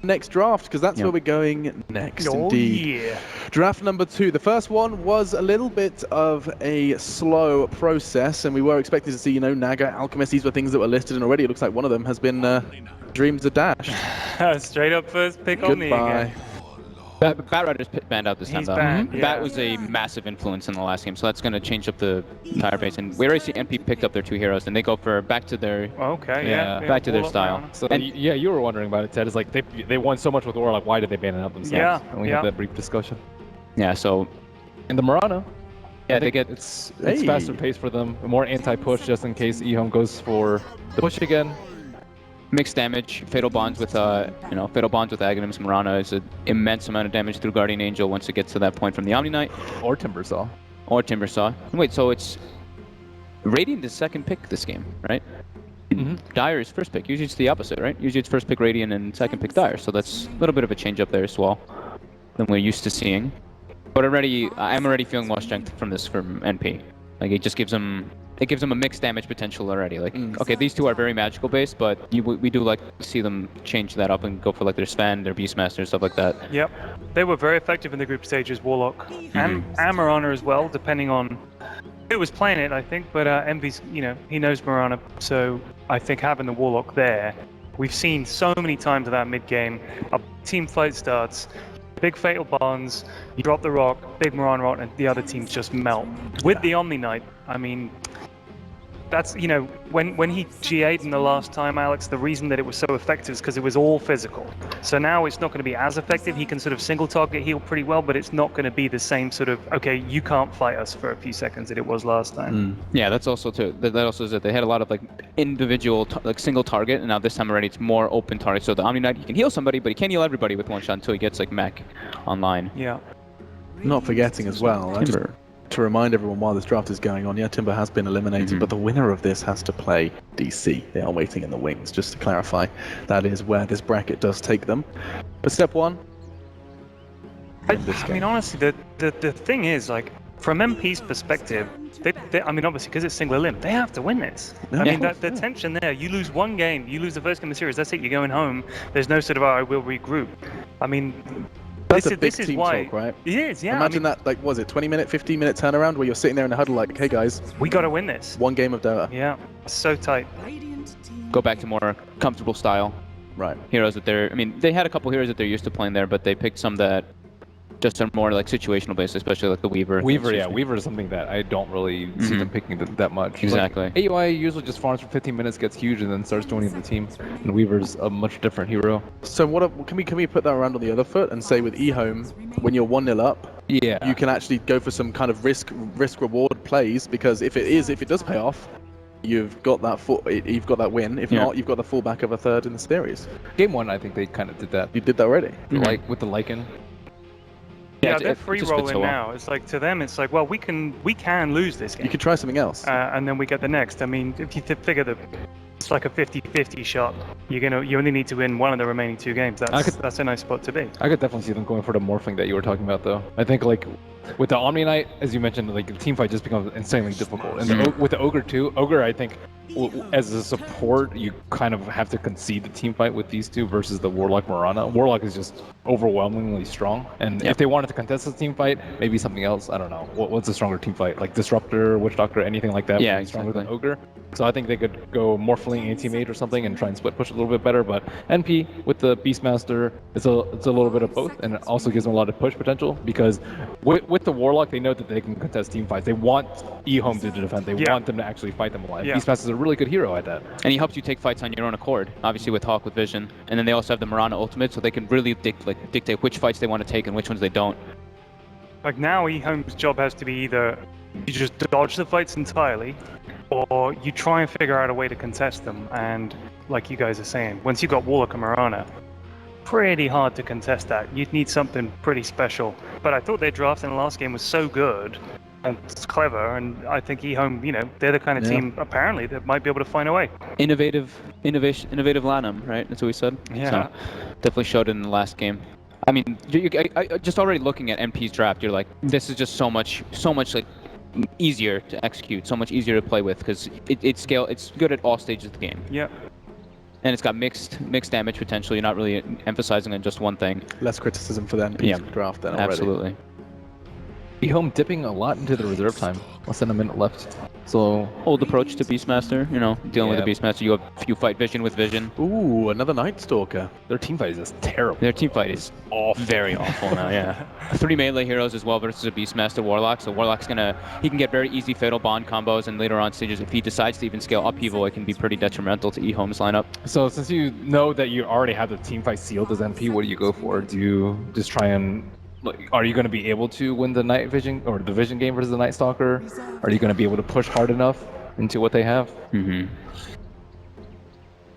next draft, because that's where we're going next, indeed. Yeah. Draft number 2. The first one was a little bit of a slow process, and we were expecting to see, Naga, Alchemist. These were things that were listed, and already it looks like one of them has been Dreams of Dash. Straight up first pick on me again. Bat Rider's banned out this time, He's though. banned, yeah. Bat was a massive influence in the last game, so that's going to change up the entire base. And we already see NP picked up their 2 heroes, and they go for back to their back to their style. So yeah, you were wondering about it, Ted. It's like they won so much with Warlock. Why did they ban it out themselves? Yeah, and we had that brief discussion. Yeah, so And the Mirana. yeah, they get it's faster pace for them, more anti-push just in case EHOME goes for the push again. mixed damage. Fatal bonds with Fatal bonds with Aghanims. Mirana is an immense amount of damage through Guardian Angel once it gets to that point from the Omni Knight. Or Timbersaw. Or Timbersaw. Wait, so it's Radiant is second pick this game, right? Dire is first pick. Usually it's the opposite, right? Usually it's first pick Radiant and second pick Dire. So that's a little bit of a change up there as well than we're used to seeing. But I'm already feeling more strength from this from NP. Like it just gives them a mixed damage potential already. Like okay, these 2 are very magical based, but we do like to see them change that up and go for like their Sven, their Beastmaster, stuff like that. Yep, they were very effective in the group stages, Warlock and Mirana as well, depending on who was playing it, I think. But Envy's, he knows Mirana, so I think having the Warlock there, we've seen so many times in that mid game, a team fight starts. Big Fatal Bonds, you drop the rock, big Mirana rock, and the other teams just melt. With the Omni Knight, I mean, that's, when he GA'd in the last time, Alex, the reason that it was so effective is because it was all physical. So now it's not going to be as effective. He can sort of single target heal pretty well, but it's not going to be the same sort of, okay, you can't fight us for a few seconds that it was last time. Yeah, that's also too. That also is that they had a lot of like individual, like single target, and now this time already it's more open target. So the Omni Knight, he can heal somebody, but he can't heal everybody with one shot until he gets like mech online. Yeah. Not forgetting as well, to remind everyone while this draft is going on, Timber has been eliminated, but the winner of this has to play DC. They are waiting in the wings, just to clarify. That is where this bracket does take them. But step 1. I mean, honestly, the thing is, like, from MP's perspective, I mean, obviously, because it's single elim, they have to win this. I mean, the tension there, you lose one game, you lose the first game of the series, that's it, you're going home. There's no sort of, I will regroup. I mean, That's a big team talk, right? It is, yeah. Imagine that, like, was it 20-minute, 15-minute turnaround where you're sitting there in a huddle like, hey guys, we got to win this. One game of Dota. Yeah, so tight. Go back to more comfortable style. Right. Heroes that I mean, they had a couple heroes that they're used to playing there, but they picked some that just are more like situational based, especially like the Weaver. Weaver is something that I don't really see them picking that much. Exactly. Like, AUI usually just farms for 15 minutes, gets huge, and then starts joining the team. And Weaver's a much different hero. So can we put that around on the other foot and say with EHOME, when you're 1-0 up, you can actually go for some kind of risk reward plays, because if it does pay off, you've got that win. If not, you've got the fallback of a third in the series. Game 1, I think they kind of did that. You did that already. Like with the Lycan. Yeah, they're free rolling now. It's like, to them, it's like, well, we can lose this game. You could try something else, and then we get the next. I mean, if you figure that it's like a 50-50 shot, you only need to win one of the remaining 2 games. That's a nice spot to be. I could definitely see them going for the morphing that you were talking about, though. I think like with the Omni Knight, as you mentioned, like the team fight just becomes insanely difficult. And with the Ogre too, Ogre, I think as a support, you kind of have to concede the team fight with these 2 versus the Warlock Mirana. Warlock is just overwhelmingly strong, and if they wanted to contest the team fight, maybe something else. I don't know. What's a stronger team fight? Like Disruptor, Witch Doctor, anything like that? Yeah, stronger than Ogre. So I think they could go Morphling Anti-Mage or something and try and split push a little bit better. But NP with the Beastmaster, it's a little bit of both, and it also gives them a lot of push potential, because with the Warlock, they know that they can contest team fights. They want EHOME to defend. They want them to actually fight them alive. Beastmaster is a really good hero at that. And he helps you take fights on your own accord, obviously with Hawk, with Vision. And then they also have the Mirana ultimate, so they can really dictate which fights they want to take and which ones they don't. Like now, EHOME's job has to be either you just dodge the fights entirely, or you try and figure out a way to contest them. And like you guys are saying, once you've got Warlock and Mirana, pretty hard to contest that. You'd need something pretty special. But I thought their draft in the last game was so good and it's clever, and I think EHOME, they're the kind of team apparently that might be able to find a way. Innovative Lanham, right? That's what we said. Yeah. So, definitely showed it in the last game. I mean, I just already looking at MP's draft, you're like, this is just so much like easier to execute, so much easier to play with, because it's good at all stages of the game. Yeah. And it's got mixed damage potential. You're not really emphasizing on just one thing. Less criticism for the NP draft then already. Absolutely. EHOME dipping a lot into the reserve time. Less than a minute left. So Old approach to Beastmaster, you know, dealing with the Beastmaster. You fight Vision with Vision. Ooh, another Night Stalker. their team fight is just terrible. Their team fight is very awful now, yeah. 3 melee heroes as well versus a Beastmaster Warlock. So Warlock's he can get very easy Fatal Bond combos, and later on stages, if he decides to even scale Upheaval, it can be pretty detrimental to EHOME's lineup. So since you know that you already have the team fight sealed as NP, what do you go for? Do you just try and... Are you going to be able to win the Night Vision or the Vision game versus the Night Stalker? Are you going to be able to push hard enough into what they have?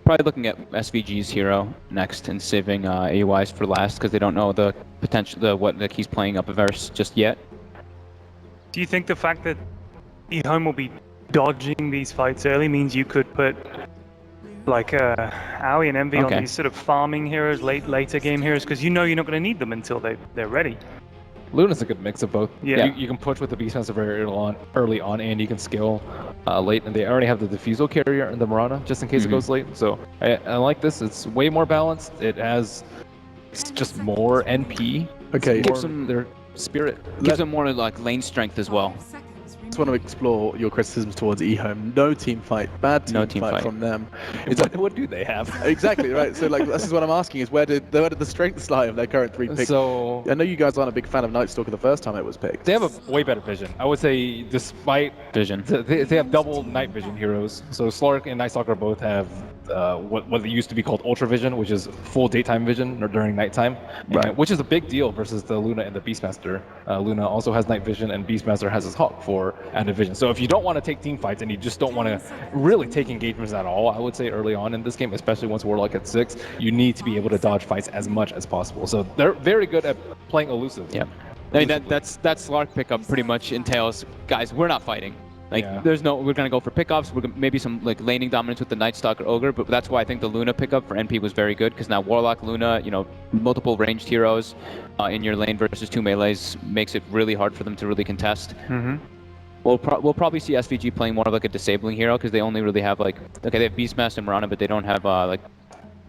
Probably looking at SVG's hero next and saving AUIs for last because they don't know the potential, what he's playing up Averse just yet. Do you think the fact that EHOME will be dodging these fights early means you could put like Aoi and Envy on these sort of farming heroes, later game heroes, because you know you're not going to need them until they're ready? Luna's a good mix of both. Yeah. You can push with the Beastmaster very early on, and you can scale late. And they already have the Diffusal carrier and the Mirana, just in case it goes late. So I like this. It's way more balanced. It's just more NP. Okay. Gives them their spirit. Gives them more like lane strength as well. I just want to explore your criticisms towards EHOME. No team fight, bad team fight from them. What do they have? Exactly right. So like this is what I'm asking: is where did the strengths lie of their current 3 picks? So I know you guys aren't a big fan of Night Stalker the first time it was picked. they have a way better vision. I would say, despite Vision. they have double night vision heroes. So Slark and Night Stalker both have what used to be called Ultra Vision, which is full daytime vision or during nighttime, which is a big deal versus the Luna and the Beastmaster. Luna also has night vision, and Beastmaster has his Hawk for added vision. So if you don't want to take team fights and you just don't want to really take engagements at all, I would say early on in this game, especially once Warlock at 6, you need to be able to dodge fights as much as possible. So they're very good at playing elusive. Yeah. I mean, that Slark pickup pretty much entails, guys, we're not fighting. Like, we're gonna go for pickups. We're gonna, maybe some like laning dominance with the Night Stalker Ogre, but that's why I think the Luna pickup for NP was very good, because now Warlock, Luna, you know, multiple ranged heroes in your lane versus 2 melees makes it really hard for them to really contest. We'll probably see SVG playing more of like a disabling hero, because they only really have like, okay, they have Beastmaster and Mirana, but they don't have like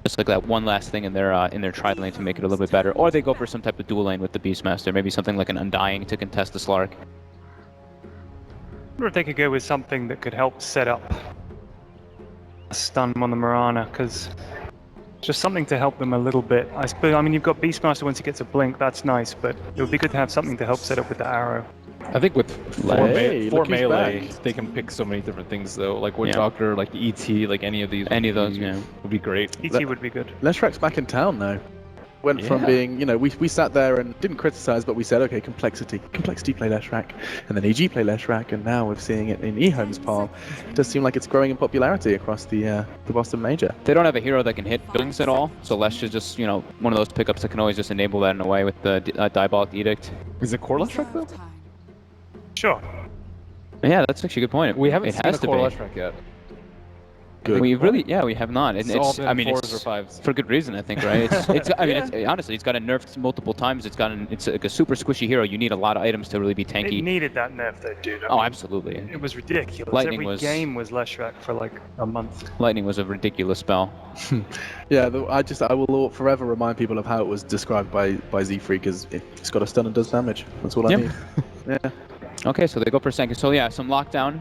just like that one last thing in their tri lane to make it a little bit better. Or they go for some type of dual lane with the Beastmaster, maybe something like an Undying to contest the Slark. I wonder if they could go with something that could help set up a stun on the Mirana, because just something to help them a little bit. I mean, you've got Beastmaster once he gets a blink, that's nice, but it would be good to have something to help set up with the arrow. I think with four melee, back. they can pick so many different things though. Like Witch Doctor, like ET, like any of these. Any of those, would be great. ET would be good. Leshrak's back in town now. Went from being, you know, we sat there and didn't criticize, but we said, okay, complexity play Leshrak, and then AG play Leshrak, and now we're seeing it in EHOME's palm. It does seem like it's growing in popularity across the Boston Major. They don't have a hero that can hit buildings at all, so Lesh is just, you know, one of those pickups that can always just enable that in a way with the Diabolic Edict. Is it core Leshrak though? Sure. Yeah, that's actually a good point. We haven't it seen has a to core be. Leshrak yet. Good. We have not. And it's, I mean, 4s it's or 5s. for good reason, I think, right? I mean, honestly, it's got nerfed multiple times. It's like a super squishy hero. You need a lot of items to really be tanky. It needed that nerf though, dude. I Oh, mean, absolutely. it was ridiculous. Lightning Every was- game was Leshrak for like a month. Lightning was a ridiculous spell. Yeah, I will forever remind people of how it was described by Z-Freak as it's got a stun and does damage. That's all I need. Yeah. Okay, so they go for second. So yeah, some lockdown.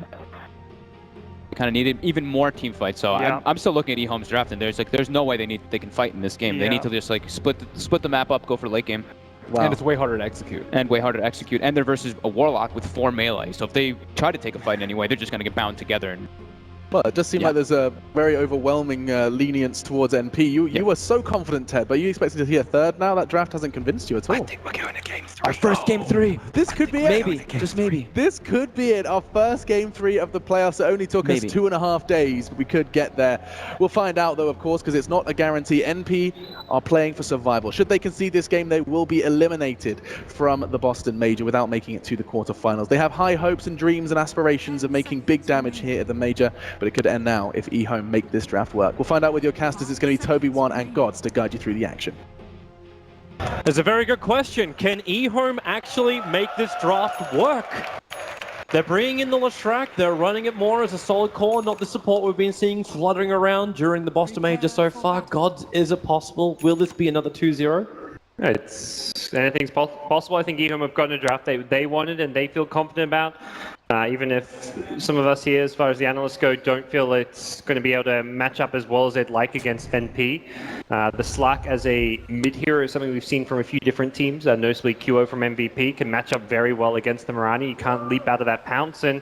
Kind of needed even more team fights. So I'm still looking at EHOME's draft, and there's no way they can fight in this game. They need to just like split the map up, go for late game. Wow. And it's way harder to execute. And they're versus a Warlock with 4 melee. So if they try to take a fight anyway, they're just gonna get bound together. And Well, it does seem like there's a very overwhelming lenience towards NP. You were so confident, Ted, but you expected to see a third now? That draft hasn't convinced you at all. I think we're going to game 3. our first game 3. This could be Maybe, it. just maybe. This could be it. Our first game 3 of the playoffs. It only took us 2.5 days, but we could get there. We'll find out, though, of course, because it's not a guarantee. NP are playing for survival. Should they concede this game, they will be eliminated from the Boston Major without making it to the quarterfinals. They have high hopes and dreams and aspirations of making big damage here at the Major, but it could end now if EHOME make this draft work. We'll find out with your casters. It's going to be Toby, One, and Gods to guide you through the action. That's a very good question. Can EHOME actually make this draft work? They're bringing in the Leshrac, they're running it more as a solid core, not the support we've been seeing fluttering around during the Boston Major so far. Gods, is it possible? Will this be another 2-0? Anything's possible. I think EHOME have gotten a draft they wanted and they feel confident about. Even if some of us here, as far as the analysts go, don't feel it's going to be able to match up as well as they'd like against NP. The Slack as a mid-hero is something we've seen from a few different teams, notably QO from MVP, can match up very well against the Mirani. You can't leap out of that pounce. And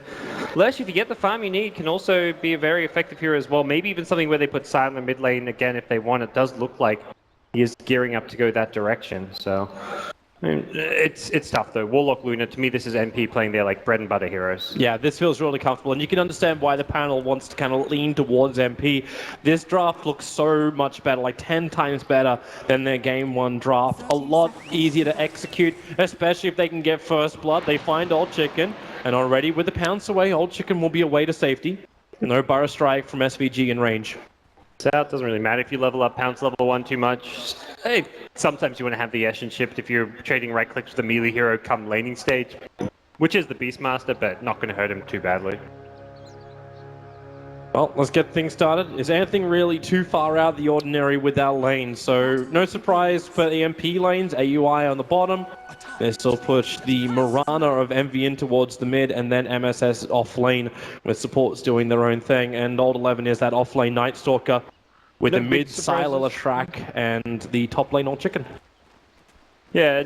Lesh, if you get the farm you need, can also be a very effective hero as well. Maybe even something where they put Silent in the mid lane again if they want. It does look like he is gearing up to go that direction. So I mean, it's tough though. Warlock Luna, to me, this is NP playing their like bread and butter heroes. Yeah, this feels really comfortable, and you can understand why the panel wants to kind of lean towards MP. This draft looks so much better, like 10 times better than their game 1 draft. A lot easier to execute, especially if they can get first blood. They find Old Chicken, and already with the pounce away, Old Chicken will be away to safety. No Burrow Strike from SVG in range. So it doesn't really matter if you level up Pounce level 1 too much. Hey, sometimes you want to have the Eshin shift if you're trading right clicks with the melee hero come laning stage, which is the Beastmaster, but not going to hurt him too badly. Well, let's get things started. Is anything really too far out of the ordinary with our lane? So no surprise for the MP lanes, AUI on the bottom. They still push the Mirana of MV in towards the mid, and then MSS off lane with supports doing their own thing. And Old 11 is that off lane Night Stalker with the mid Sylar Leshrac and the top lane Old Chicken. Yeah,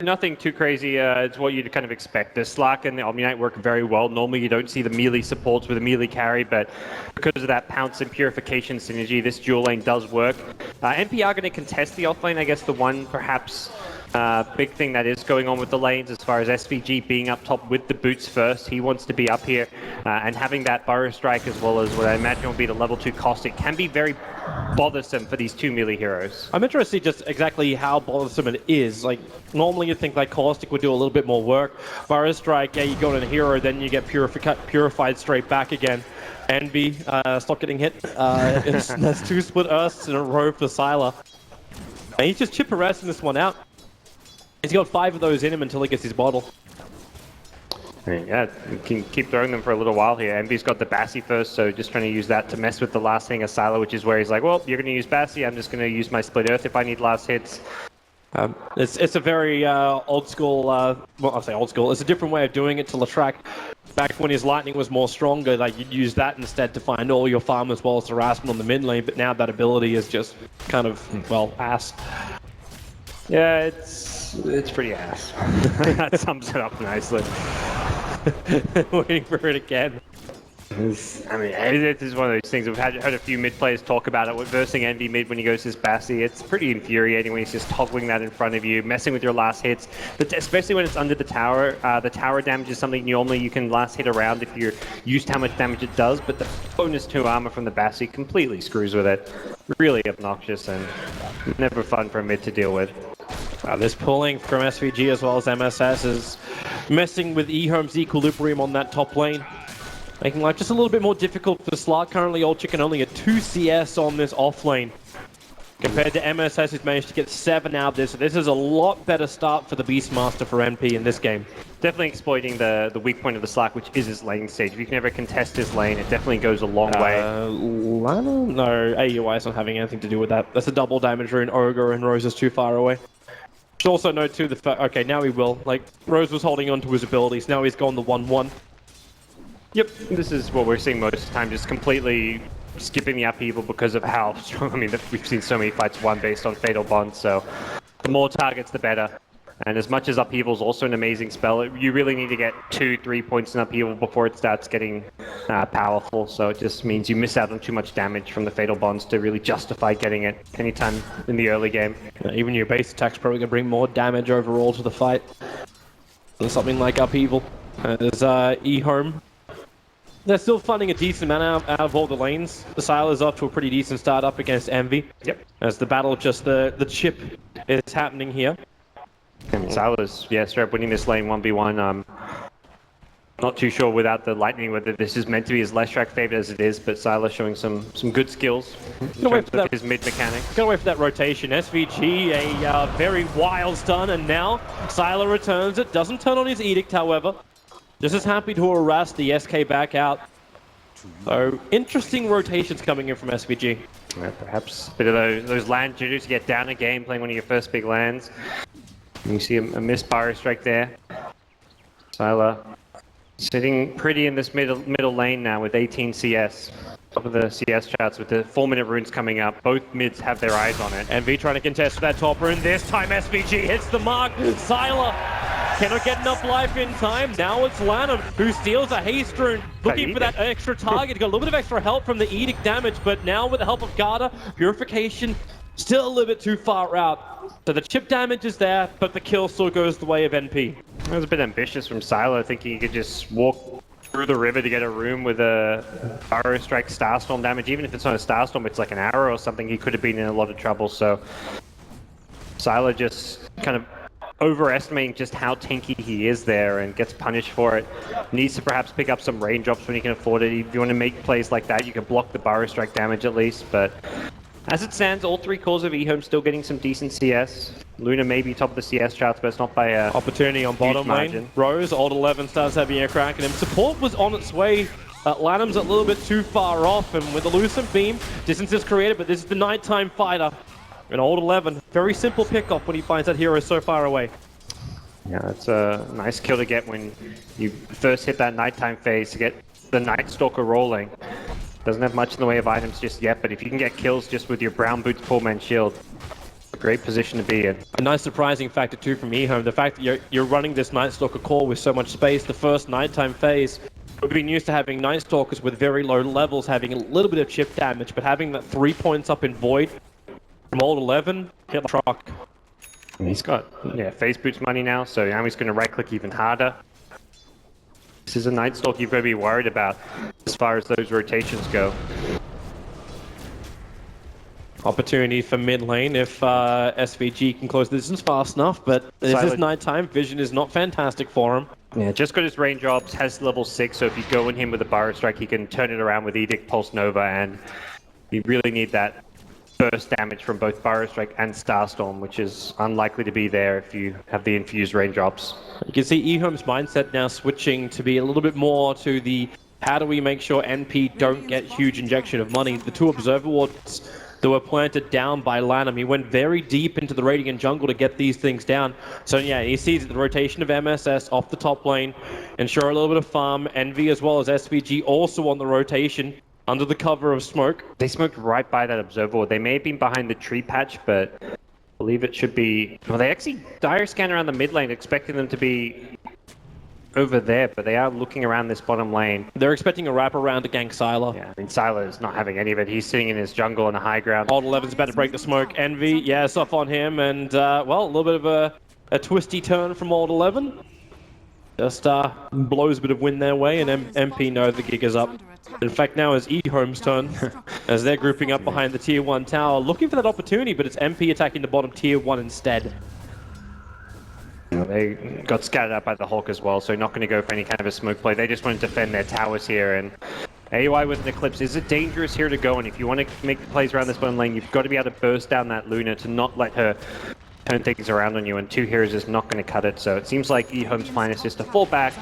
nothing too crazy. It's what you'd kind of expect. The Slack and the Omni-Knight work very well. Normally you don't see the melee supports with a melee carry, but because of that Pounce and Purification synergy, this dual lane does work. NP are going to contest the offlane. I guess the one perhaps big thing that is going on with the lanes as far as SVG being up top with the boots first. He wants to be up here and having that Burrow Strike as well as what I imagine will be the level 2 Caustic can be very bothersome for these 2 melee heroes. I'm interested just exactly how bothersome it is. Like, normally you'd think like Caustic would do a little bit more work. Burrow Strike, yeah, you go to the hero, then you get purified straight back again. Envy, stop getting hit. That's 2 split Earths in a row for Sylar. And he's just chip arresting this one out. He's got 5 of those in him until he gets his bottle. I mean, yeah, you can keep throwing them for a little while here. Envy's got the Bassi first, so just trying to use that to mess with the last thing of Sylar, which is where he's like, well, you're going to use Bassi, I'm just going to use my Split Earth if I need last hits. It's a very old school, well, I'll say old school, it's a different way of doing it to Leshrac. Back when his lightning was more stronger, like you'd use that instead to find all your farm as well as harassment on the mid lane, but now that ability is just kind of, well, ass. Yeah, it's pretty ass. That sums it up nicely. Waiting for it again. I mean, this is one of those things. We've heard a few mid players talk about it. Versing Envy mid when he goes his Bassi, it's pretty infuriating when he's just toggling that in front of you, messing with your last hits. But especially when it's under the tower damage is something normally you can last hit around if you're used to how much damage it does. But the bonus 2 armor from the Bassi completely screws with it. Really obnoxious and never fun for a mid to deal with. This pulling from SVG as well as MSS is messing with EHOME's equilibrium on that top lane, making life just a little bit more difficult for Slark. Currently, Old Chicken only at 2 CS on this off lane, compared to MSS who's managed to get 7 out of this. So this is a lot better start for the Beastmaster for NP in this game. Definitely exploiting the weak point of the Slack, which is his lane stage. If you can ever contest his lane, it definitely goes a long way. No, AUI is not having anything to do with that. That's a double damage rune. Ogre and Rose is too far away. Should also note too, okay, now he will. Like, Rose was holding on to his abilities, now he's gone the 1-1. Yep, this is what we're seeing most of the time, just completely skipping the upheaval because of how strong, I mean, we've seen so many fights won based on Fatal Bond, so the more targets, the better. And as much as upheaval is also an amazing spell, you really need to get 2-3 points in upheaval before it starts getting powerful. So it just means you miss out on too much damage from the Fatal Bonds to really justify getting it anytime in the early game. Even your base attack's probably going to bring more damage overall to the fight than something like upheaval. There's EHOME. They're still funding a decent amount out of all the lanes. The Sylar's off to a pretty decent start up against Envy. Yep. As the battle, just the chip is happening here. And Sylar's, yeah, straight up winning this lane 1v1. Not too sure without the lightning whether this is meant to be as Leshrac favorite as it is, but Sylar showing some good skills in terms of his mid mechanics. Gotta wait for that rotation. SVG, a very wild stun, and now Sylar returns it. Doesn't turn on his edict, however. just as happy to harass the SK back out. So, interesting rotations coming in from SVG. Yeah, perhaps a bit of those land jitters to get down a game playing one of your first big lands. You see a missed Pyro Strike there. Sylar sitting pretty in this middle lane now with 18 CS. Top of the CS charts with the 4-minute runes coming up. Both mids have their eyes on it. MV trying to contest for that top rune. This time SVG hits the mark. Sylar cannot get enough life in time. Now it's Lanham who steals a haste rune. Looking for that extra target. Got a little bit of extra help from the Edict damage, but now with the help of Garda, Purification still a little bit too far out. So the chip damage is there, but the kill still goes the way of NP. That was a bit ambitious from Sylar, thinking he could just walk through the river to get a room with a Pyro Strike Starstorm damage. Even if it's not a Starstorm, it's like an arrow or something, he could have been in a lot of trouble. So Sylar just kind of overestimating just how tanky he is there and gets punished for it. Needs to perhaps pick up some raindrops when he can afford it. If you want to make plays like that, you can block the Pyro Strike damage at least, but as it stands, all 3 cores of EHOME still getting some decent CS. Luna may be top of the CS charts, but it's not by a opportunity on bottom margin. lane. Rose, Old 11 starts having a crack at him. Support was on its way. Lanham's a little bit too far off, and with the Lucent Beam, distance is created, but this is the nighttime fighter. And Old 11, very simple pick-off when he finds that hero so far away. Yeah, that's a nice kill to get when you first hit that nighttime phase to get the Night Stalker rolling. Doesn't have much in the way of items just yet, but if you can get kills just with your Brown Boots Poor Man's Shield, a great position to be in. A nice surprising factor too from EHOME, the fact that you're running this Night Stalker core with so much space. The first nighttime phase, we've been used to having Night Stalkers with very low levels having a little bit of chip damage, but having that 3 points up in Void from Old 11, hit the truck. He's got phase boots money now, so now he's going to right click even harder. This is a Night Stalker you've got to be worried about as far as those rotations go. Opportunity for mid lane if SVG can close the distance fast enough, but this is nighttime. Vision is not fantastic for him. Yeah, just got his raindrops, has level 6, so if you go in him with a Pyro Strike, he can turn it around with Edict, Pulse Nova, and you really need that burst damage from both Pyro Strike and Starstorm, which is unlikely to be there if you have the infused raindrops. You can see EHOME's mindset now switching to be a little bit more to the how do we make sure NP don't get huge injection of money. The 2 Observer Wards that were planted down by Lanham, he went very deep into the Radiant jungle to get these things down. So yeah, he sees the rotation of MSS off the top lane, ensure a little bit of farm. Envy as well as SVG also on the rotation under the cover of smoke. They smoked right by that Observer Ward. They may have been behind the tree patch, but I believe it should be... Well, they actually dire scan around the mid lane, expecting them to be over there, but they are looking around this bottom lane. They're expecting a wraparound to gank Sylar. Yeah, I mean, Sylar is not having any of it. He's sitting in his jungle on the high ground. Old 11's about to break the smoke. Envy, yeah, it's off on him, and, well, a little bit of a twisty turn from Old 11. Just blows a bit of wind their way, and MP know the gig is up. In fact, now is EHOME's turn, as they're grouping up behind the Tier 1 tower, looking for that opportunity, but it's MP attacking the bottom Tier 1 instead. They got scattered out by the Hulk as well, so not going to go for any kind of a smoke play. They just want to defend their towers here, and AUI with an Eclipse is a dangerous here to go, and if you want to make the plays around this bottom lane, you've got to be able to burst down that Luna to not let her turn things around on you, and 2 heroes is not going to cut it, so it seems like EHOME's plan is just to fall back,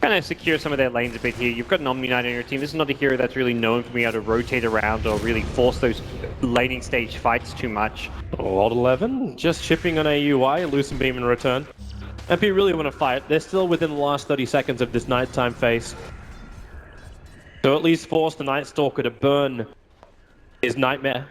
kind of secure some of their lanes a bit here. You've got an Omni Knight on your team. This is not a hero that's really known for being able to rotate around or really force those laning stage fights too much. Old 11 just chipping on AUI, Lucent Beam in return. MP really want to fight. They're still within the last 30 seconds of this nighttime phase. So at least force the Night Stalker to burn his Nightmare.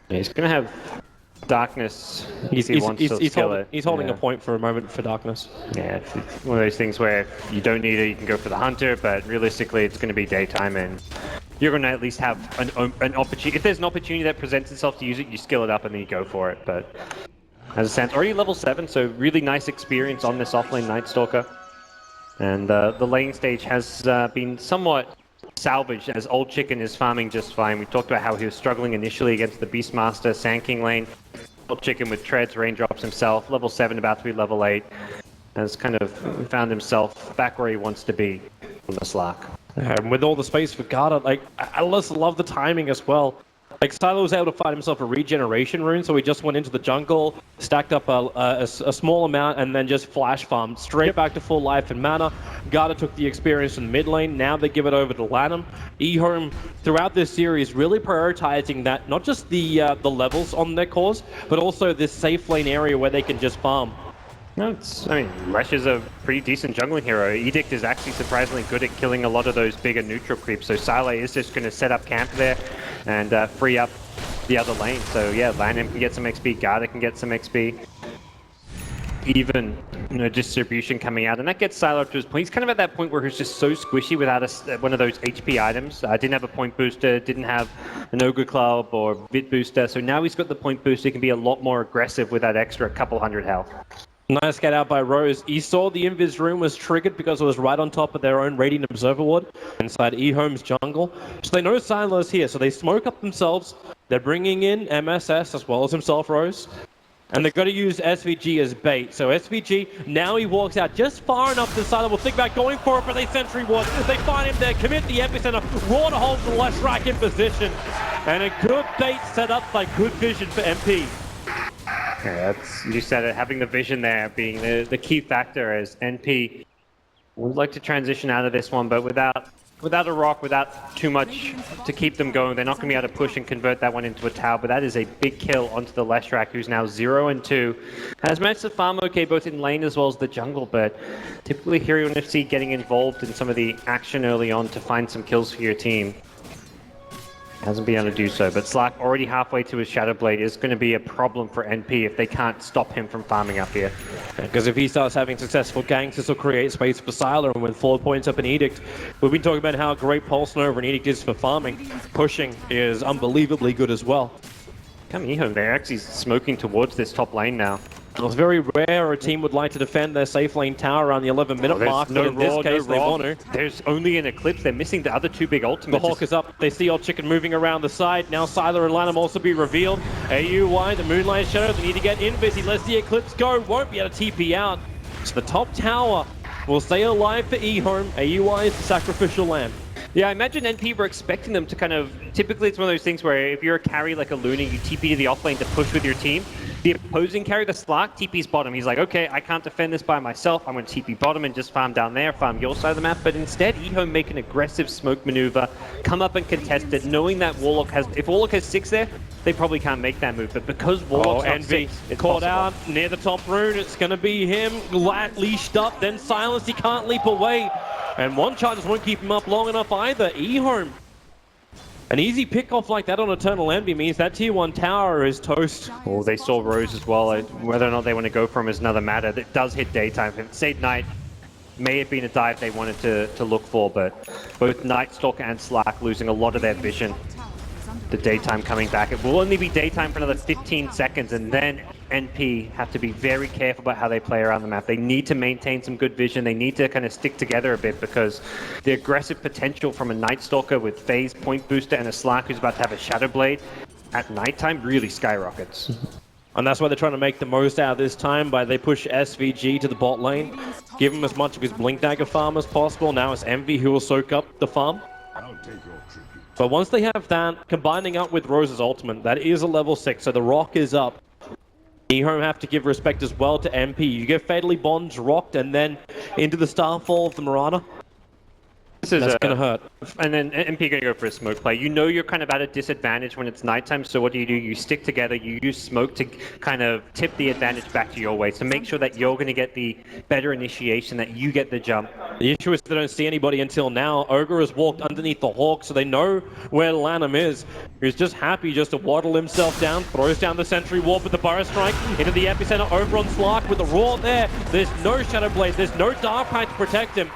Yeah, he's going to have Darkness. He's holding a point for a moment for Darkness. Yeah, it's one of those things where if you don't need it, you can go for the Hunter, but realistically it's going to be daytime, and you're going to at least have an opportunity. If there's an opportunity that presents itself to use it, you skill it up and then you go for it. But as it stands, already level 7, so really nice experience on this offlane Night Stalker. And the lane stage has been somewhat salvaged, as Old Chicken is farming just fine. We talked about how he was struggling initially against the Beastmaster Sand King lane. Old Chicken with treads, raindrops himself, level 7, about to be level 8, has kind of found himself back where he wants to be on the Slark. And with all the space for Garda, like, I just love the timing as well. Like, Silo was able to find himself a regeneration rune, so he just went into the jungle, stacked up a small amount, and then just flash farmed straight back to full life and mana. Garda took the experience in the mid lane, now they give it over to Lanham. EHOME, throughout this series, really prioritizing that, not just the levels on their cores, but also this safe lane area where they can just farm. No, I mean, Lesh is a pretty decent jungling hero. Edict is actually surprisingly good at killing a lot of those bigger neutral creeps, so Sile is just going to set up camp there and free up the other lane. So yeah, Lanham can get some XP, Garda can get some XP. Even distribution coming out, and that gets Silo up to his point. He's kind of at that point where he's just so squishy without one of those HP items. Didn't have a point booster, didn't have an Ogre Club or Vit booster, so now he's got the point booster. He can be a lot more aggressive with that extra couple hundred health. Nice get out by Rose. He saw the Invis rune was triggered because it was right on top of their own Radiant Observer Ward inside EHOME's jungle. So they know Silo's here, so they smoke up themselves. They're bringing in MSS as well as himself, Rose. And they've got to use SVG as bait. So SVG, now he walks out just far enough that Silo will think about going for it, but they sentry ward. They find him there, commit the epicenter, raw to hold the left rack in position. And a good bait set up by good vision for MP. Yeah, you said it, having the vision there being the key factor as NP would like to transition out of this one, but without a rock, without too much to keep them going, they're not going to be able to push and convert that one into a tower, but that is a big kill onto the Leshrac, who's now 0-2. Has managed to farm okay both in lane as well as the jungle, but typically here you want to see getting involved in some of the action early on to find some kills for your team. Hasn't been able to do so, but Slack already halfway to his Shadow Blade is going to be a problem for NP if they can't stop him from farming up here. Because if he starts having successful ganks, this will create space for Siler, and with 4 points up in Edict, we've been talking about how great Pulse Nova and Edict is for farming. Pushing is unbelievably good as well. Come EHOME, they're actually smoking towards this top lane now. It's very rare a team would like to defend their safe lane tower around the 11-minute mark, but in this case they want to. There's only an Eclipse, they're missing the other two big ultimates. The Hawk is up, they see Old Chicken moving around the side, now Siler and Lanham also be revealed. AUY, the Moonlight Shadow, they need to get Invis, he lets the Eclipse go, won't be able to TP out. So the top tower will stay alive for EHOME, AUY is the sacrificial lamb. Yeah, I imagine NP were expecting them to kind of... Typically, it's one of those things where if you're a carry like a Luna, you TP to the offlane to push with your team. The opposing carry, the Slark, TP's bottom. He's like, okay, I can't defend this by myself. I'm going to TP bottom and just farm down there, farm your side of the map. But instead, EHOME make an aggressive smoke maneuver, come up and contest it, knowing that Warlock has... If Warlock has 6 there, they probably can't make that move. But because Warlock's on 6, it's caught possible. out near the top rune. It's going to be him, leashed up, then silenced. He can't leap away. And one charge just won't keep him up long enough either. EHOME. An easy pick-off like that on Eternal Envy means that tier 1 tower is toast. Oh, they saw Rose as well. Whether or not they want to go for him is another matter. It does hit daytime. If it stayed night, may have been a dive they wanted to look for, but both Night Stalker and Slack losing a lot of their vision. The daytime coming back. It will only be daytime for another 15 seconds, and then NP have to be very careful about how they play around the map. They need to maintain some good vision. They need to kind of stick together a bit because the aggressive potential from a Night Stalker with phase, point booster, and a Slack who's about to have a Shadow Blade at nighttime really skyrockets. And that's why they're trying to make the most out of this time by they push SVG to the bot lane, give him as much of his Blink Dagger farm as possible. Now it's Envy who will soak up the farm. But once they have that, combining up with Rose's ultimate, that is a level 6, so the rock is up. EHOME have to give respect as well to MP. You get Fatally Bonds rocked and then into the Starfall of the Mirana. That's going to hurt. And then MP going to go for a smoke play. You know you're kind of at a disadvantage when it's nighttime, so what do? You stick together, you use smoke to kind of tip the advantage back to your way, to make sure that you're going to get the better initiation, that you get the jump. The issue is they don't see anybody until now. Ogre has walked underneath the Hawk, so they know where Lanham is. He's just happy just to waddle himself down, throws down the Sentry Ward with the Burrow Strike into the epicenter over on Slark with the Roar there. There's no Shadow Blade, there's no Dark Pact to protect him.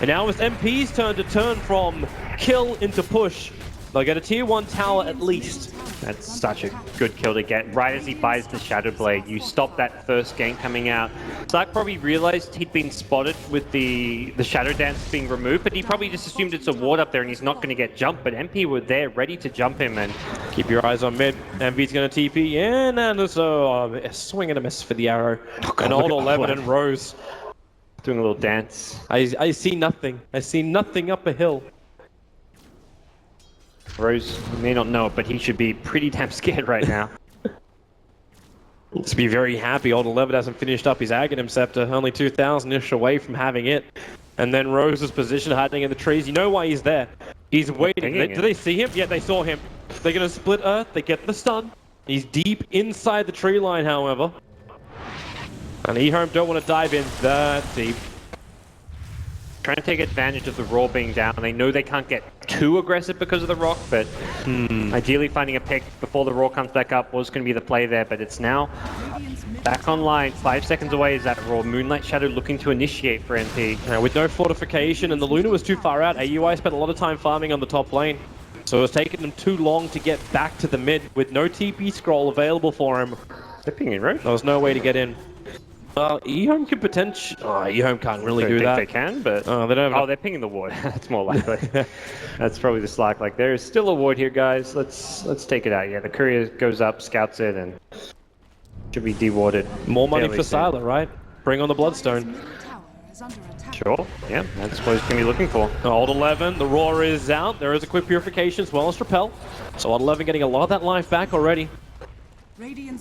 And now it's MP's turn to turn from kill into push. They'll get a tier 1 tower at least. That's such a good kill to get. Right as he buys the Shadow Blade, you stop that first gank coming out. Slack probably realized he'd been spotted with the Shadow Dance being removed, but he probably just assumed it's a ward up there and he's not going to get jumped. But MP were there ready to jump him, and keep your eyes on mid. MV's going to TP in, and so a swing and a miss for the arrow. An old 11 and Rose. Doing a little dance. I see nothing. I see nothing up a hill. Rose may not know it, but he should be pretty damn scared right now. Let's be very happy Old 11 hasn't finished up his Aghanim Scepter, only 2,000-ish away from having it. And then Rose's position hiding in the trees. You know why he's there. He's waiting. Do they see him? Yeah, they saw him. They're going to split Earth. They get the stun. He's deep inside the tree line, however. And EHOME don't want to dive in that deep. Trying to take advantage of the Roar being down. They know they can't get too aggressive because of the Rock, but ideally finding a pick before the Roar comes back up was going to be the play there, but it's now back online. 5 seconds away is that Roar. Moonlight Shadow looking to initiate for NP. With no fortification, and the Luna was too far out, AUI spent a lot of time farming on the top lane. So it was taking them too long to get back to the mid with no TP scroll available for him. They're pinging, right? There was no way to get in. EHOME could potentially... Oh, EHOME can't really do that. They can, but... they don't have... they're pinging the ward. That's more likely. That's probably the slack. Like, there is still a ward here, guys. Let's take it out. Yeah, the courier goes up, scouts it, and should be dewarded. More money for Sylar, right? Bring on the Bloodstone. Sure. Yeah, that's what he's going to be looking for. Old 11, the Roar is out. There is a quick purification as well as Repel. So Old 11 getting a lot of that life back already.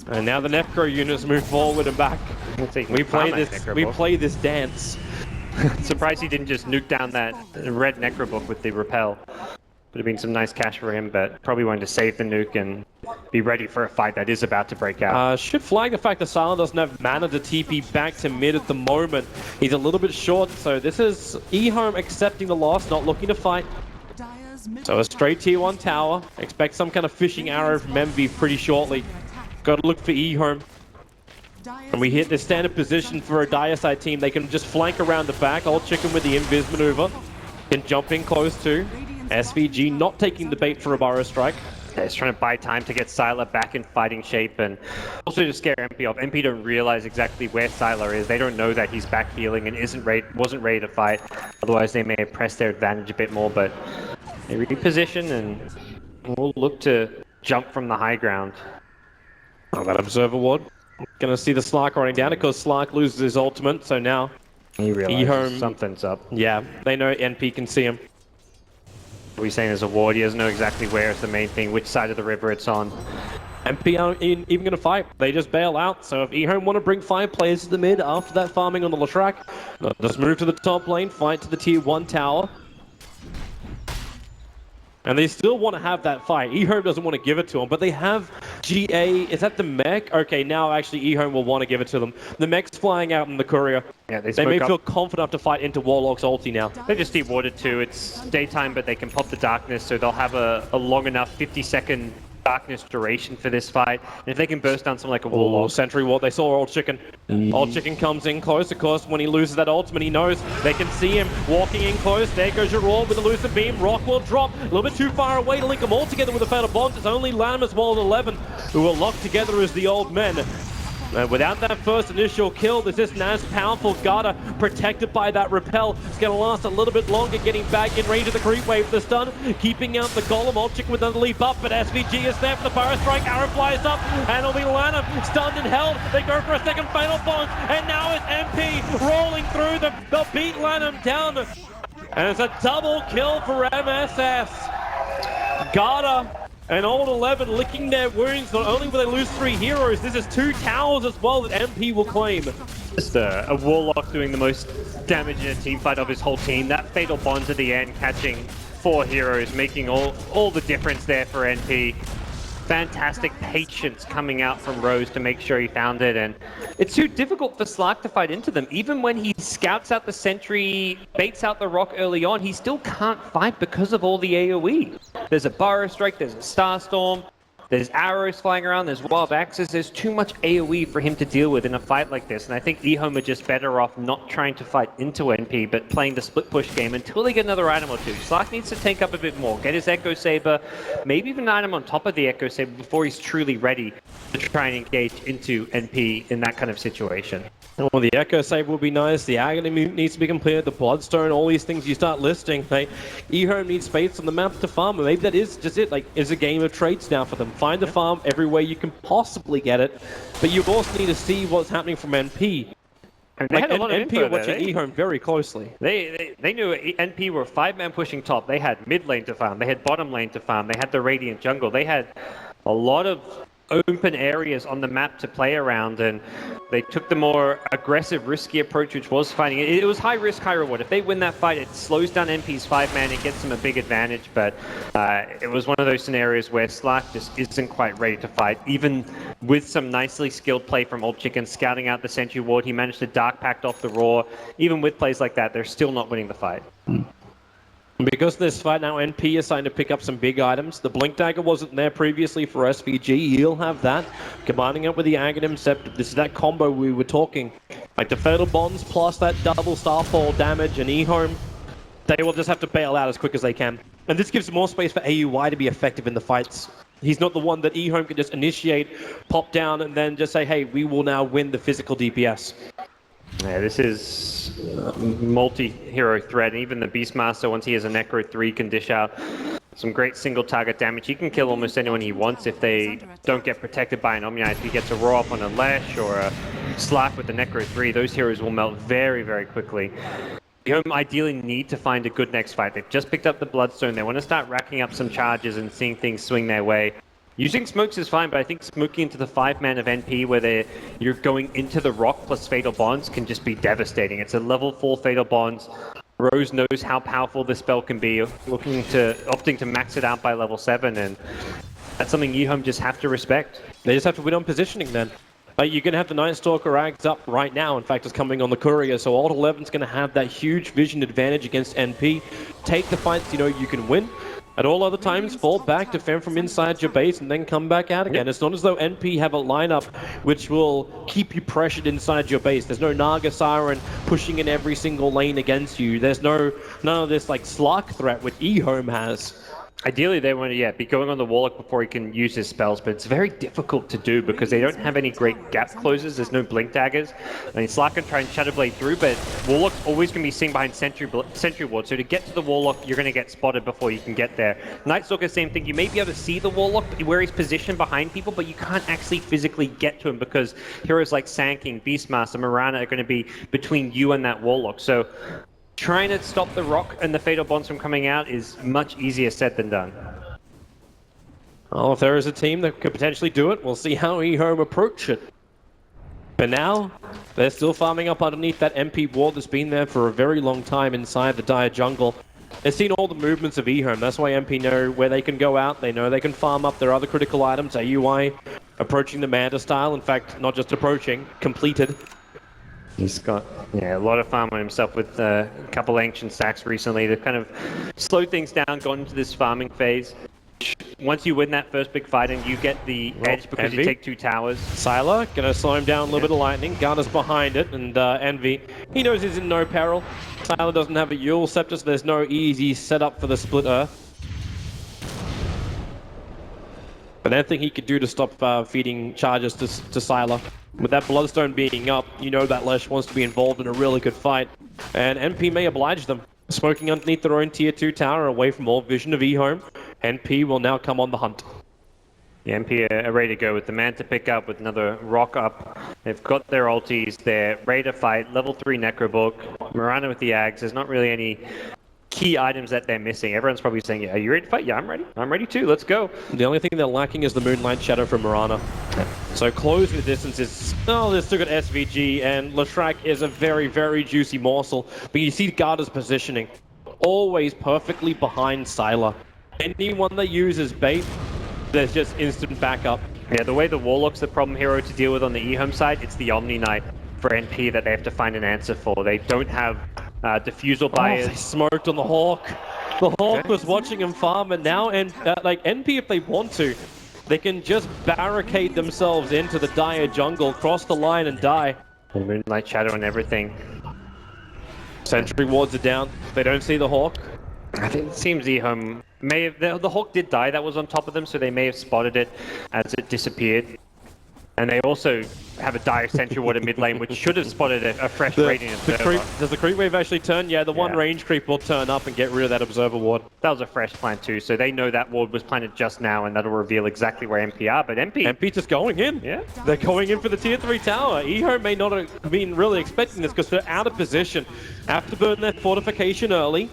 And now the Necro units move forward and back. We play this dance. Surprised he didn't just nuke down that red Necrobook with the Repel. Would have been some nice cash for him, but probably wanted to save the nuke and be ready for a fight that is about to break out. Should flag the fact that Sylar doesn't have mana to TP back to mid at the moment. He's a little bit short, so this is EHOME accepting the loss, not looking to fight. So a straight tier 1 tower. Expect some kind of fishing arrow from MV pretty shortly. Got to look for EHOME. And we hit the standard position for a Dire side team. They can just flank around the back. Old Chicken with the invis maneuver. Can jump in close too. SVG not taking the bait for a Burrow Strike. Yeah, he's trying to buy time to get Sylar back in fighting shape and also to scare MP off. MP don't realize exactly where Sylar is. They don't know that he's back healing and wasn't ready to fight. Otherwise they may have pressed their advantage a bit more, but they reposition and will look to jump from the high ground. Oh, that Observer Ward. Gonna see the Slark running down because Slark loses his ultimate, so now he realizes EHOME, something's up. Yeah, they know NP can see him. What are we saying there's a ward? He doesn't know exactly where is the main thing, which side of the river it's on. NP aren't even going to fight. They just bail out. So if EHOME want to bring 5 players to the mid after that farming on the Latrak, just move to the top lane, fight to the tier 1 tower. And they still want to have that fight. EHOME doesn't want to give it to them, but they have GA. Is that the mech? Okay, now actually EHOME will want to give it to them. The mech's flying out in the courier. Yeah, they may feel confident enough to fight into Warlock's ulti now. They just dewarded too. It's daytime, but they can pop the darkness, so they'll have a long enough 50-second darkness duration for this fight. And if they can burst down something like a Warlock. Sentry Ward, they saw Old Chicken. Old Chicken comes in close, of course. When he loses that ultimate, he knows they can see him walking in close. There goes your Roar with the Lucid Beam. Rock will drop. A little bit too far away to link them all together with a Fatal Bond. It's only Lam as well as 11 who are locked together as the old men. And without that first initial kill, there's this nice powerful Garda protected by that Repel. It's going to last a little bit longer, getting back in range of the creep wave. The stun, keeping out the Golem. Old Chicken with another leap up, but SVG is there for the Burrow Strike. Arrow flies up, and it'll be Lana stunned and held. They go for a second Fatal Bond, and now it's MP rolling through. They'll beat Lanham down. And it's a double kill for MSS. Garda and Old 11 licking their wounds. Not only will they lose 3 heroes, this is 2 towers as well that MP will claim. Just a Warlock doing the most damage in a team fight of his whole team. That Fatal Bond at the end, catching 4 heroes, making all the difference there for NP. Fantastic patience coming out from Rose to make sure he found it, and it's too difficult for Slark to fight into them. Even when he scouts out the sentry, baits out the rock early on, he still can't fight because of all the AoE. There's a Burrow Strike, there's a Starstorm, there's arrows flying around, there's wild axes, there's too much AoE for him to deal with in a fight like this, and I think EHOME are just better off not trying to fight into NP, but playing the split push game until they get another item or 2. Slark needs to tank up a bit more, get his Echo Saber, maybe even an item on top of the Echo Saber before he's truly ready to try and engage into NP in that kind of situation. Well, the Echo Saber would be nice, the Agony needs to be completed, the Bloodstone, all these things you start listing. EHOME needs space on the map to farm, and maybe that is just it, it's a game of traits now for them. Find the farm every way you can possibly get it, but you also need to see what's happening from NP. They had a lot of NP info are watching there. EHOME very closely. They knew NP were 5-man pushing top. They had mid lane to farm. They had bottom lane to farm. They had the Radiant jungle. They had a lot of open areas on the map to play around, and they took the more aggressive, risky approach, which was fighting. It was high risk, high reward. If they win that fight, it slows down NP's 5-man. It gets them a big advantage, but it was one of those scenarios where Slack just isn't quite ready to fight. Even with some nicely skilled play from Old Chicken, scouting out the Sentry Ward, he managed to Dark Pact off the Roar. Even with plays like that, they're still not winning the fight. Because of this fight now, NP is starting to pick up some big items. The Blink Dagger wasn't there previously for SVG. He'll have that. Combining it with the Aghanim Scepter. This is that combo we were talking. Like the Fatal Bonds plus that double Starfall damage and EHOME. They will just have to bail out as quick as they can. And this gives more space for AUI to be effective in the fights. He's not the one that EHOME can just initiate, pop down, and then just say, hey, we will now win the physical DPS. Yeah, this is multi-hero threat. Even the Beastmaster, once he has a Necro 3, can dish out some great single target damage. He can kill almost anyone he wants if they don't get protected by an Omni-Knight. If he gets a Roar up on a Lesh or a Slack with the Necro 3, those heroes will melt very, very quickly. EHOME ideally need to find a good next fight. They've just picked up the Bloodstone. They want to start racking up some charges and seeing things swing their way. Using smokes is fine, but I think smoking into the 5-man of NP where you're going into the rock plus Fatal Bonds can just be devastating. It's a level 4 Fatal Bonds. Rose knows how powerful this spell can be, opting to max it out by level 7, and that's something EHOME just have to respect. They just have to win on positioning then. You're going to have the Night Stalker Ags up right now. In fact, it's coming on the Courier, so Alt 11's going to have that huge vision advantage against NP. Take the fights you know you can win. At all other times, fall back, defend from inside your base, and then come back out again. It's not as though NP have a lineup which will keep you pressured inside your base. There's no Naga Siren pushing in every single lane against you. There's none of this like Slark threat which EHOME has. Ideally, they want to be going on the Warlock before he can use his spells, but it's very difficult to do because they don't have any great gap closes. There's no Blink Daggers. I mean, Slack can try and Shadowblade through, but Warlock's always going to be seen behind Sentry Ward, so to get to the Warlock, you're going to get spotted before you can get there. Night Stalker, same thing. You may be able to see the Warlock where he's positioned behind people, but you can't actually physically get to him because heroes like Sand-King, Beastmaster, Mirana are going to be between you and that Warlock. So trying to stop the Rock and the Fatal Bonds from coming out is much easier said than done. Well, if there is a team that could potentially do it, we'll see how EHOME approach it. But now, they're still farming up underneath that MP ward that's been there for a very long time inside the Dire jungle. They've seen all the movements of EHOME. That's why MP know where they can go out. They know they can farm up their other critical items. AUI approaching the Manta style. In fact, not just approaching, completed. He's got a lot of farm on himself with a couple Ancient Stacks recently to kind of slow things down, gone into this farming phase. Once you win that first big fight and you get the edge because you take 2 towers. Sylar gonna slow him down a little bit of lightning. Gunner's behind it, and Envy, he knows he's in no peril. Sylar doesn't have a Yule Scepter, so there's no easy setup for the Split Earth. But anything he could do to stop feeding charges to Sylar. With that Bloodstone being up, you know that Lesh wants to be involved in a really good fight. And NP may oblige them. Smoking underneath their own Tier 2 tower away from all vision of EHOME. NP will now come on the hunt. The NP are ready to go with the Manta pick up, with another Rock up. They've got their ultis, they're ready to fight. Level 3 Necrobook, Mirana with the Ags. There's not really any key items that they're missing. Everyone's probably saying, are you ready to fight? Yeah, I'm ready. I'm ready too. Let's go. The only thing they're lacking is the Moonlight Shadow from Mirana. So closing the distance is... Oh, they're still got SVG, and Leshrac is a very, very juicy morsel. But you see Garda's positioning. Always perfectly behind Sylar. Anyone that uses bait, there's just instant backup. Yeah, the way the Warlock's the problem hero to deal with on the EHOME side, it's the Omni-Knight for NP that they have to find an answer for. They don't have diffusal buyers. They smoked on the Hawk. The Hawk was watching him farm, and now like NP, if they want to, they can just barricade themselves into the Dire jungle, cross the line and die. And Moonlight Shadow and everything. Sentry wards are down. They don't see the Hawk. I think it seems EHOME may have... The Hawk did die that was on top of them, so they may have spotted it as it disappeared. And they also have a dire sentry ward in mid lane, which should have spotted a fresh Radiant Observer. Does the creep wave actually turn? Yeah, the one range creep will turn up and get rid of that Observer ward. That was a fresh plant too, so they know that ward was planted just now, and that'll reveal exactly where MP are. But MP just going in. Yeah. They're going in for the tier 3 tower. EHOME may not have been really expecting this because they're out of position. Have to burn their fortification early.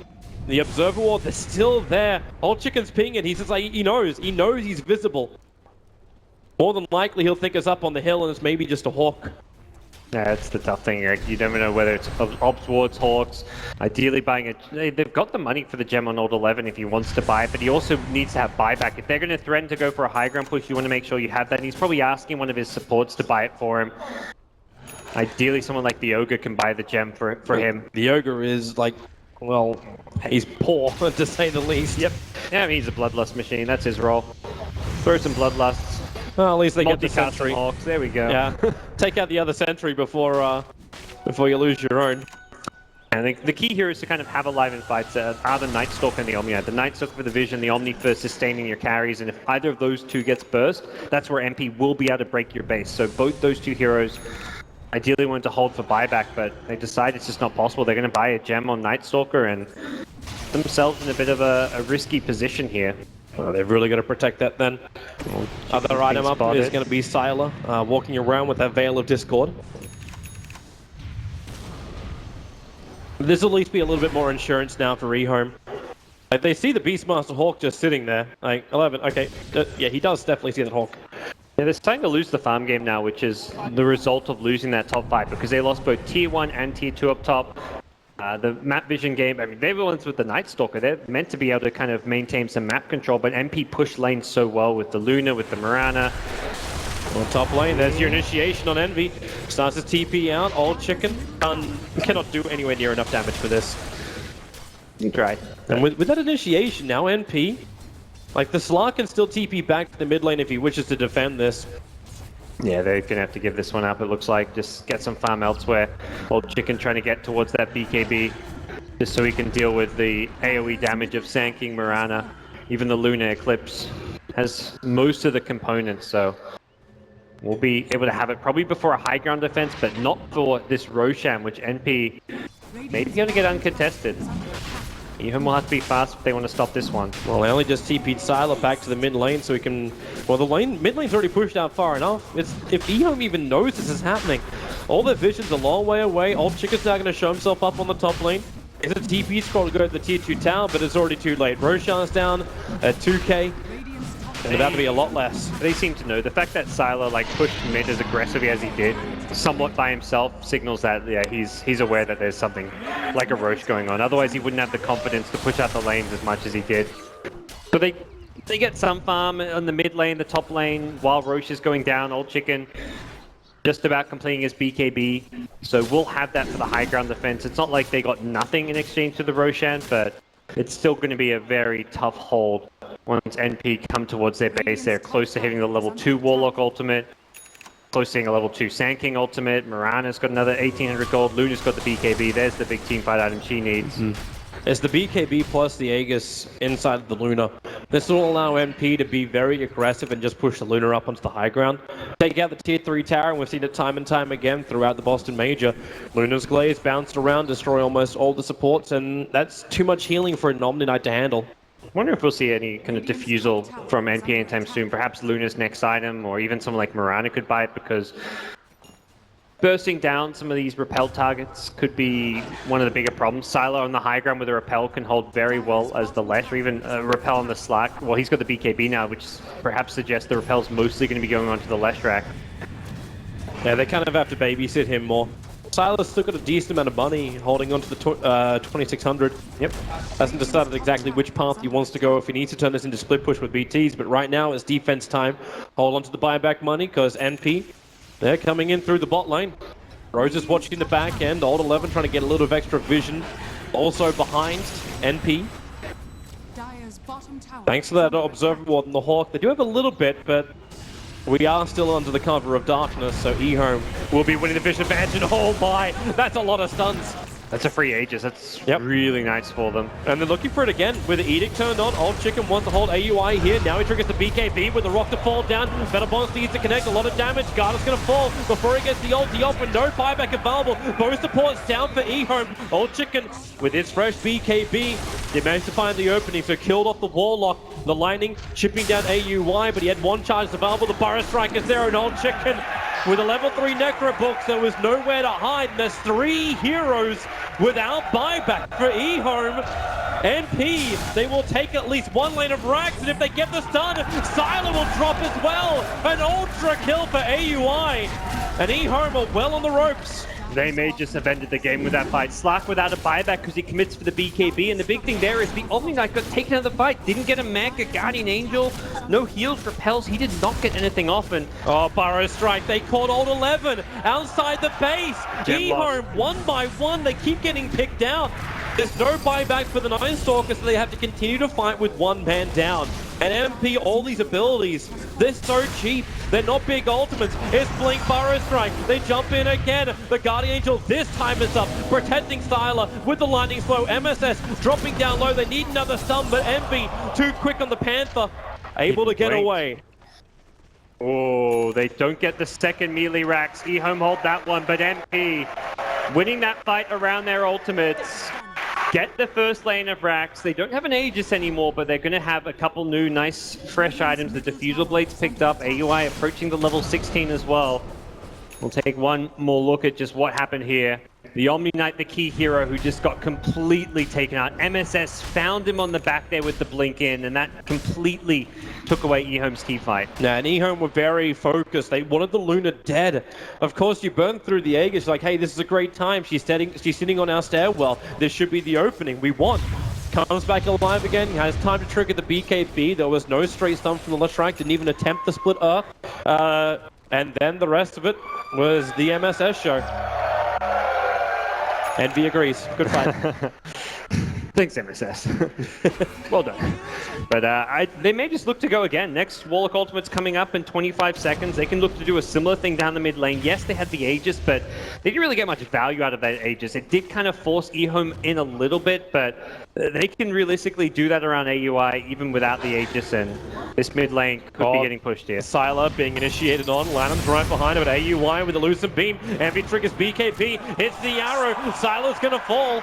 The Observer ward, they're still there. Old Chicken's pinging. He says he knows he's visible. More than likely, he'll think it's up on the hill and it's maybe just a Hawk. Yeah, that's the tough thing. You never know whether it's Ops Wards, Hawks. Ideally buying they've got the money for the gem on Old 11 if he wants to buy it, but he also needs to have buyback. If they're going to threaten to go for a high ground push, you want to make sure you have that. And he's probably asking one of his supports to buy it for him. Ideally, someone like the Ogre can buy the gem for him. The Ogre is like, well, he's poor to say the least. Yep. Yeah, I mean, he's a Bloodlust machine. That's his role. Throw some Bloodlusts. Well, at least they get the Multicast sentry. Hawks. There we go. Yeah, take out the other sentry before you lose your own. And the key here is to kind of have alive in fights are the Night Stalker and the Omni. The Night Stalker for the vision, the Omni for sustaining your carries, and if either of those two gets burst, that's where MP will be able to break your base. So both those two heroes ideally wanted to hold for buyback, but they decide it's just not possible. They're going to buy a gem on Night Stalker and themselves in a bit of a risky position here. Well, they've really got to protect that then. Other item up is going to be Sylar, walking around with that Veil of Discord. This will at least be a little bit more insurance now for EHOME. Like, they see the Beastmaster Hawk just sitting there. Like, 11, okay. Yeah, he does definitely see that Hawk. Yeah, they're starting to lose the farm game now, which is the result of losing that top 5, because they lost both Tier 1 and Tier 2 up top. The map vision game, I mean, they're the ones with the Night Stalker. They're meant to be able to kind of maintain some map control, but MP pushed lanes so well with the Luna, with the Mirana. On top lane, there's your initiation on Envy. Starts his TP out, Old Chicken. Cannot do anywhere near enough damage for this. You tried. And with that initiation now, NP, like the Slar can still TP back to the mid lane if he wishes to defend this. Yeah, they're going to have to give this one up, it looks like. Just get some farm elsewhere. Old Chicken trying to get towards that BKB, just so he can deal with the AoE damage of Sanking Mirana. Even the Luna Eclipse has most of the components, so we'll be able to have it probably before a high ground defense, but not for this Roshan, which NP may be going to get uncontested. EHOME will have to be fast if they want to stop this one. Well, they only just TP'd Sylar back to the mid lane so he can... Well, the mid lane's already pushed out far enough. If EHOME even knows this is happening, all their vision's a long way away. Old Chicken's now going to show himself up on the top lane. It's a TP scroll to go to the tier 2 tower, but it's already too late. Roshan's down at 2k. And about to be a lot less. They seem to know. The fact that Sylar pushed mid as aggressively as he did, somewhat by himself, signals that he's aware that there's something like a Roche going on. Otherwise, he wouldn't have the confidence to push out the lanes as much as he did. So they get some farm on the mid lane, the top lane, while Roche is going down. Old Chicken just about completing his BKB. So we'll have that for the high ground defense. It's not like they got nothing in exchange for the Roshan, but it's still going to be a very tough hold once NP come towards their base. They're close to hitting the level 2 Warlock ultimate, close to hitting a level 2 Sanking ultimate. Mirana's got another 1800 gold. Luna's got the BKB. There's the big team fight item she needs. It's the BKB plus the Aegis inside of the Luna. This will allow NP to be very aggressive and just push the Luna up onto the high ground. Take out the tier 3 tower, and we've seen it time and time again throughout the Boston Major. Luna's Glaze bounced around, destroy almost all the supports, and that's too much healing for an Omni Knight to handle. I wonder if we'll see any kind of diffusal from NP anytime soon. Perhaps Luna's next item, or even someone like Mirana could buy it, because bursting down some of these repel targets could be one of the bigger problems. Sylar on the high ground with a repel can hold very well as the Lesh, or even a repel on the Slack. Well, he's got the BKB now, which perhaps suggests the repel's mostly going to be going on to the Lesh rack. Yeah, they kind of have to babysit him more. Sylar's still got a decent amount of money holding on to the 2600. Yep. Hasn't decided exactly which path he wants to go, if he needs to turn this into split push with BTs, but right now it's defense time. Hold on to the buyback money, because NP, they're coming in through the bot lane. Rose is watching the back end. Old 11 trying to get a little bit of extra vision. Also behind NP. Thanks to that Observer Ward and the Hawk. They do have a little bit, but we are still under the cover of darkness, so EHOME will be winning the vision advantage. And oh my, that's a lot of stuns. That's a free Aegis. That's Yep. really nice for them. And they're looking for it again with the Edict turned on. Old Chicken wants to hold AUI here. Now he triggers the BKB with the rock to fall down. Better Bonds needs to connect. A lot of damage. Garda's going to fall before he gets the ulti off with no buyback available. Both supports down for EHOME. Old Chicken with his fresh BKB. They managed to find the opening, so killed off the Warlock. The Lightning chipping down AUI, but he had one charge available. The Burrow Strike is there, and Old Chicken with a level 3 Necro Books, there was nowhere to hide. And there's 3 heroes without buyback for EHOME. NP, they will take at least 1 lane of Rax, and if they get the stun, Sylar will drop as well. An ultra kill for AUI. And EHOME are well on the ropes. They may just have ended the game with that fight. Slack without a buyback because he commits for the BKB, and the big thing there is the Omni Knight got taken out of the fight. Didn't get a mech, a Guardian Angel, no heals, repels. He did not get anything off. And oh, Burrow Strike, they caught Old 11 outside the base. EHOME, 1 by 1, they keep getting picked out. There's no buyback for the Nine Stalkers, so they have to continue to fight with 1 man down. And MP, all these abilities, they're so cheap. They're not big ultimates. It's Blink, Burrow Strike. They jump in again. The Guardian Angel this time is up, protecting Sylar with the Lightning Slow. MSS dropping down low. They need another stun, but MP too quick on the Panther. Able to get away. oh, they don't get the second melee Rax. EHOME hold that one, but MP winning that fight around their ultimates. Get the first lane of Rax. They don't have an Aegis anymore, but they're going to have a couple new nice fresh items. The Diffusal Blades picked up. AUI approaching the level 16 as well. We'll take one more look at just what happened here. The Omni Knight, the key hero, who just got completely taken out. MSS found him on the back there with the blink in, and that completely took away EHOME's key fight. Nah, and EHOME were very focused. They wanted the Luna dead. Of course, you burn through the Aegis, like, hey, this is a great time. She's sitting on our stairwell. This should be the opening. We won. Comes back alive again. He has time to trigger the BKB. There was no straight stun from the Leshrac. Didn't even attempt the split Earth. And then the rest of it was the MSS show. Envy agrees. Good fight. Thanks, MSS. Well done. But they may just look to go again. Next Warlock Ultimate's coming up in 25 seconds. They can look to do a similar thing down the mid lane. Yes, they had the Aegis, but they didn't really get much value out of that Aegis. It did kind of force EHOME in a little bit, but they can realistically do that around AUI even without the Aegis, and this mid lane could be getting pushed here. Sylar being initiated on. Lanham's right behind him at AUI with a Lucent Beam. Envy triggers BKB. Hits the arrow. Sylar's going to fall.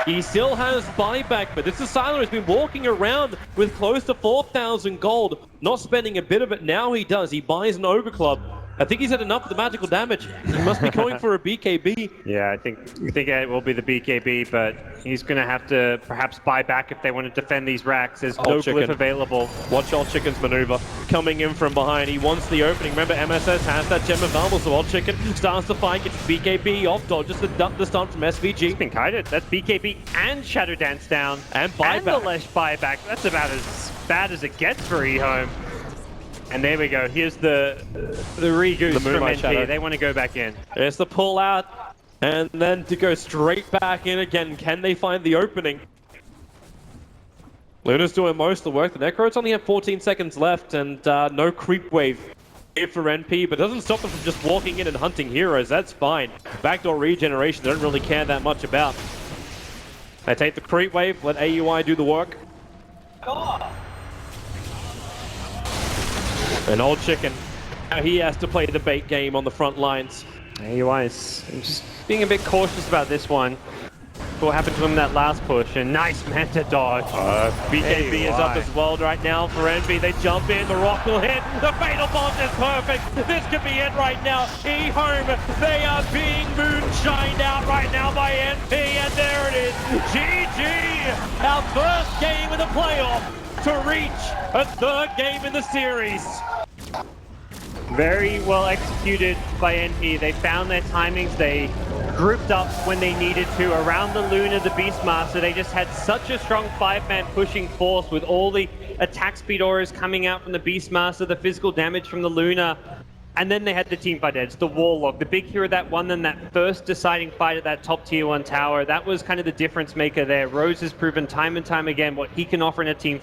He still has buyback, but this is Sylar who's been walking around with close to 4,000 gold. Not spending a bit of it. Now he does. He buys an Ogre Club. I think he's had enough of the magical damage. He must be going for a BKB. Yeah, I think it will be the BKB, but he's going to have to perhaps buy back if they want to defend these racks. There's no glyph available. Watch Old Chicken's maneuver. Coming in from behind. He wants the opening. Remember, MSS has that gem available, so Old Chicken starts to fight. Gets BKB off, dodges the stun from SVG. He's been kited. That's BKB and Shadow Dance down. And buyback. And the Lesh buyback. That's about as bad as it gets for EHOME. And there we go. Here's the re-goose from NP. They want to go back in. There's the pull out. And then to go straight back in again. Can they find the opening? Luna's doing most of the work. The Necros only have 14 seconds left and no creep wave here for NP, but it doesn't stop them from just walking in and hunting heroes. That's fine. Backdoor regeneration, they don't really care that much about. They take the creep wave, let AUI do the work. An Old Chicken. Now he has to play the bait game on the front lines. AUI is just being a bit cautious about this one. What happened to him in that last push, and nice Manta dodge. BKB is up as well right now for Envy. They jump in, the rock will hit. The Fatal Bond is perfect. This could be it right now. EHOME, they are being moonshined out right now by NP, and there it is. GG! Our first game of the playoff to reach a third game in the series. Very well executed by NP. They found their timings. They grouped up when they needed to around the Luna, the Beastmaster. They just had such a strong 5-man pushing force with all the attack speed auras coming out from the Beastmaster, the physical damage from the Luna. And then they had the teamfight edge, the Warlock, the big hero that won them that first deciding fight at that top tier 1 tower. That was kind of the difference maker there. Rose has proven time and time again what he can offer in a team